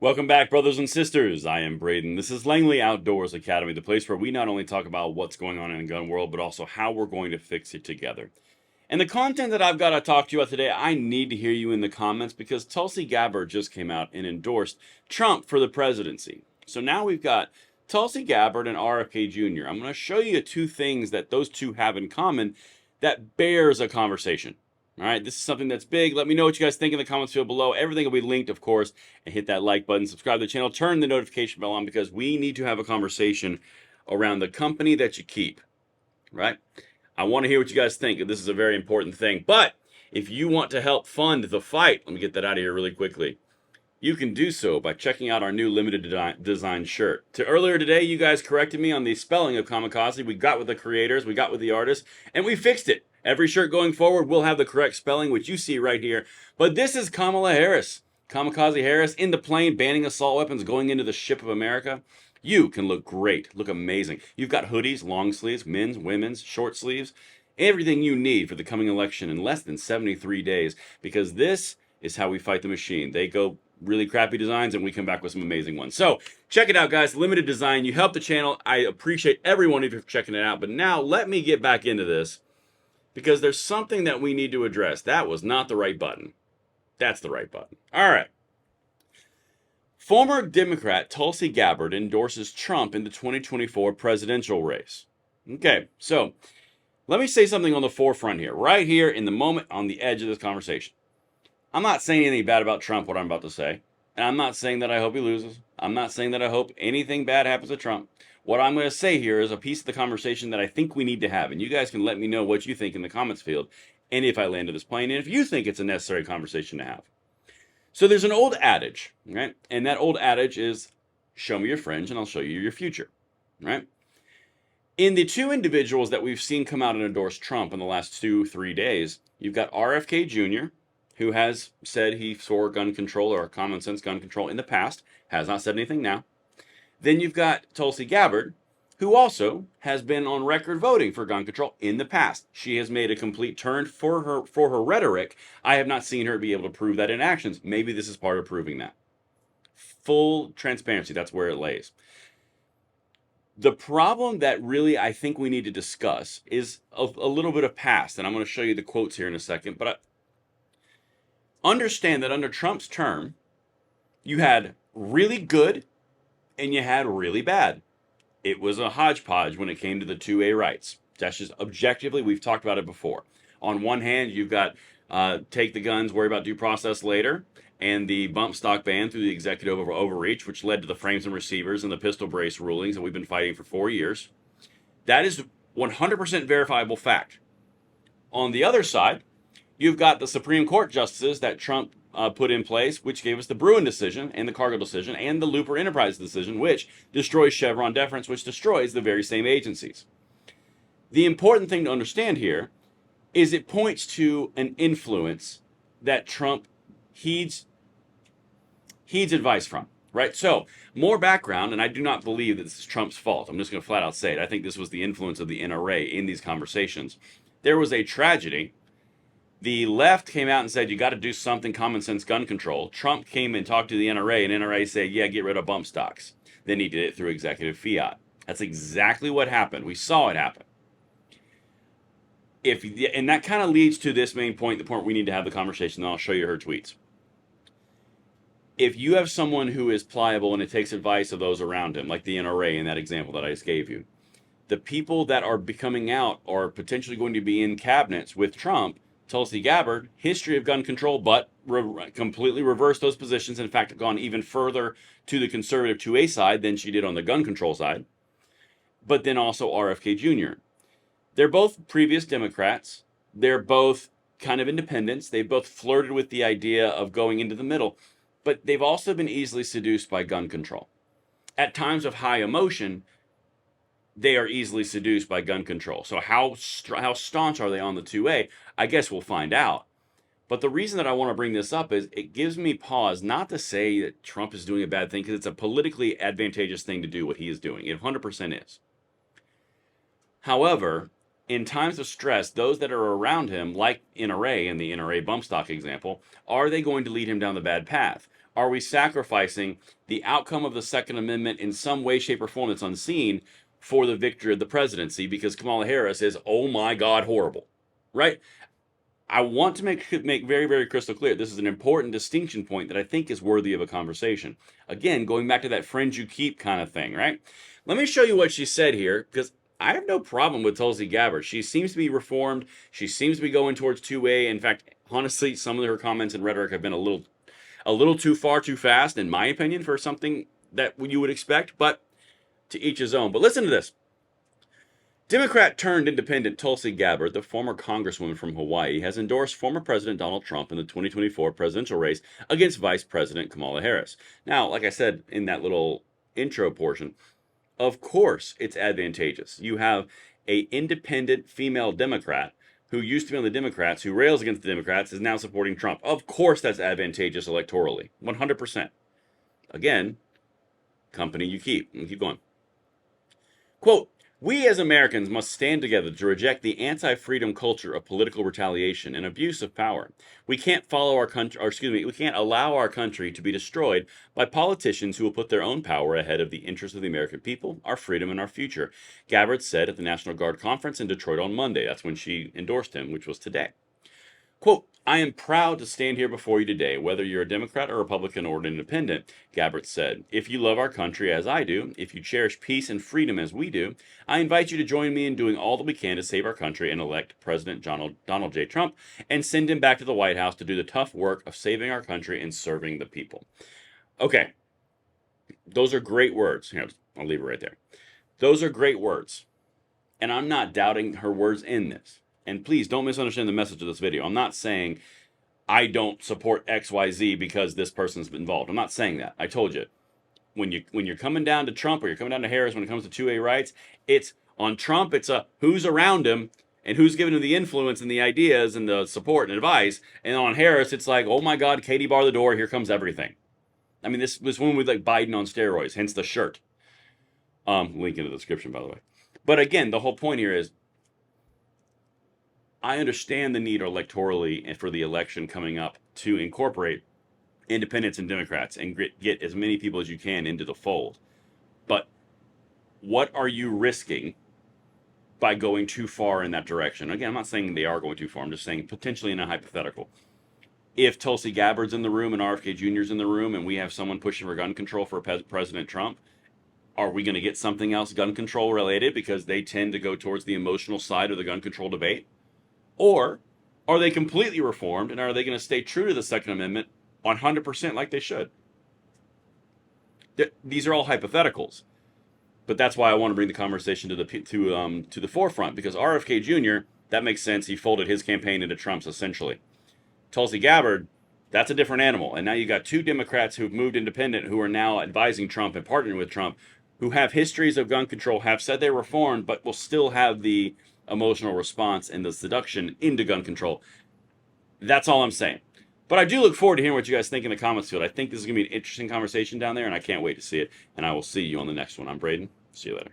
Welcome back, brothers and sisters. I am Braden. This is Langley Outdoors Academy, the place where we not only talk about what's going on in the gun world, but also how we're going to fix it together. And the content that I've got to talk to you about today, I need to hear you in the comments because Tulsi Gabbard just came out and endorsed Trump for the presidency. So now we've got Tulsi Gabbard and RFK Jr. I'm going to show you two things that those two have in common that bears a conversation. All right, this is something that's big. Let me know what you guys think in the comments field below. Everything will be linked, of course, and hit that like button, subscribe to the channel, turn the notification bell on because we need to have a conversation around the company that you keep, right? I want to hear what you guys think. This is a very important thing. But if you want to help fund the fight, let me get that out of here really quickly. You can do so by checking out our new limited design shirt. Earlier today, you guys corrected me on the spelling of kamikaze. We got with the creators, we got with the artists, and we fixed it. Every shirt going forward will have the correct spelling, which you see right here. But this is Kamala Harris. Kamikaze Harris in the plane, banning assault weapons, going into the ship of America. You can look great, look amazing. You've got hoodies, long sleeves, men's, women's, short sleeves. Everything you need for the coming election in less than 73 days. Because this is how we fight the machine. They go really crappy designs and we come back with some amazing ones. So check it out, guys. Limited design. You help the channel. I appreciate every one of you for checking it out. But now let me get back into this because there's something that we need to address. That was not the right button. That's the right button. All right. Former Democrat Tulsi Gabbard endorses Trump in the 2024 presidential race. Okay, so let me say something on the forefront here, right here in the moment on the edge of this conversation. I'm not saying anything bad about Trump, what I'm about to say. And I'm not saying that I hope he loses. I'm not saying that I hope anything bad happens to Trump. What I'm going to say here is a piece of the conversation that I think we need to have. And you guys can let me know what you think in the comments field. And if I landed this plane, and if you think it's a necessary conversation to have. So there's an old adage, right? And that old adage is, show me your friends and I'll show you your future, right? In the two individuals that we've seen come out and endorse Trump in the last 2-3 days, you've got RFK Jr., who has said he saw gun control or common sense gun control in the past, has not said anything now. Then you've got Tulsi Gabbard, who also has been on record voting for gun control in the past. She has made a complete turn for her rhetoric. I have not seen her be able to prove that in actions. Maybe this is part of proving that. Full transparency, that's where it lays. The problem that really I think we need to discuss is a little bit of past, and I'm going to show you the quotes here in a second, but understand that under Trump's term, you had really good and you had really bad. It was a hodgepodge when it came to the 2A rights. That's just objectively, we've talked about it before. On one hand, you've got take the guns, worry about due process later, and the bump stock ban through the executive overreach, which led to the frames and receivers and the pistol brace rulings that we've been fighting for 4 years. That is 100% verifiable fact. On the other side, you've got the Supreme Court justices that Trump put in place, which gave us the Bruin decision and the Cargill decision and the Looper Enterprise decision, which destroys Chevron deference, which destroys the very same agencies. The important thing to understand here is it points to an influence that Trump heeds advice from, right? So more background, and I do not believe that this is Trump's fault. I'm just going to flat out say it. I think this was the influence of the NRA in these conversations. There was a tragedy. The left came out and said, you got to do something, common sense gun control. Trump came and talked to the NRA, and NRA said, yeah, get rid of bump stocks. Then he did it through executive fiat. That's exactly what happened. We saw it happen. And that kind of leads to this main point, the point we need to have the conversation, and I'll show you her tweets. If you have someone who is pliable and it takes advice of those around him, like the NRA in that example that I just gave you, the people that are coming out are potentially going to be in cabinets with Trump. Tulsi Gabbard, history of gun control, but completely reversed those positions. In fact, gone even further to the conservative 2A side than she did on the gun control side. But then also RFK Jr. They're both previous Democrats. They're both kind of independents. They both flirted with the idea of going into the middle. But they've also been easily seduced by gun control. At times of high emotion, they are easily seduced by gun control. So how staunch are they on the 2A? I guess we'll find out. But the reason that I want to bring this up is it gives me pause not to say that Trump is doing a bad thing, because it's a politically advantageous thing to do what he is doing. It 100% is. However, in times of stress, those that are around him, like NRA in the NRA bump stock example, are they going to lead him down the bad path? are we sacrificing the outcome of the Second Amendment in some way, shape, or form that's unseen for the victory of the presidency? Because Kamala Harris is, oh my God, horrible, right? I want to make very, very crystal clear. This is an important distinction point that I think is worthy of a conversation. Again, going back to that friends you keep kind of thing, right? Let me show you what she said here, because I have no problem with Tulsi Gabbard. She seems to be reformed. She seems to be going towards 2A. In fact, honestly, some of her comments and rhetoric have been a little too far, too fast, in my opinion, for something that you would expect, but to each his own. But listen to this. Democrat turned independent Tulsi Gabbard, the former congresswoman from Hawaii, has endorsed former President Donald Trump in the 2024 presidential race against Vice President Kamala Harris. Now, like I said in that little intro portion, of course it's advantageous. You have an independent female Democrat who used to be on the Democrats, who rails against the Democrats, is now supporting Trump. Of course that's advantageous electorally. 100%. Again, company you keep. And keep going. Quote, "We as Americans must stand together to reject the anti-freedom culture of political retaliation and abuse of power. We can't we can't allow our country to be destroyed by politicians who will put their own power ahead of the interests of the American people, our freedom, and our future," Gabbard said at the National Guard conference in Detroit on Monday. That's when she endorsed him, which was today. Quote, "I am proud to stand here before you today, whether you're a Democrat or Republican or an independent," Gabbard said. "If you love our country as I do, if you cherish peace and freedom as we do, I invite you to join me in doing all that we can to save our country and elect President Donald J. Trump and send him back to the White House to do the tough work of saving our country and serving the people." Okay, those are great words. Here, I'll leave it right there. Those are great words, and I'm not doubting her words in this. And please don't misunderstand the message of this video. I'm not saying I don't support XYZ because this person's involved. I'm not saying that. I told you. When you're coming down to Trump or you're coming down to Harris when it comes to 2A rights, it's on Trump, it's a who's around him and who's giving him the influence and the ideas and the support and advice. And on Harris, it's like, oh my God, Katie bar the door, here comes everything. I mean, this was when we like Biden on steroids, hence the shirt. Link in the description, by the way. But again, the whole point here is, I understand the need electorally and for the election coming up to incorporate independents and Democrats and get as many people as you can into the fold. But what are you risking by going too far in that direction? Again, I'm not saying they are going too far. I'm just saying potentially in a hypothetical. If Tulsi Gabbard's in the room and RFK Jr.'s in the room and we have someone pushing for gun control for President Trump, are we going to get something else gun control related because they tend to go towards the emotional side of the gun control debate? Or are they completely reformed, and are they going to stay true to the Second Amendment 100% like they should? These are all hypotheticals, but that's why I want to bring the conversation to the forefront, because RFK Jr., that makes sense. He folded his campaign into Trump's essentially. Tulsi Gabbard, that's a different animal, and now you got two Democrats who've moved independent who are now advising Trump and partnering with Trump, who have histories of gun control, have said they reformed, but will still have the emotional response and the seduction into gun control. That's all I'm saying. But I do look forward to hearing what you guys think in the comments field. I think this is going to be an interesting conversation down there, and I can't wait to see it. And I will see you on the next one. I'm Braden. See you later.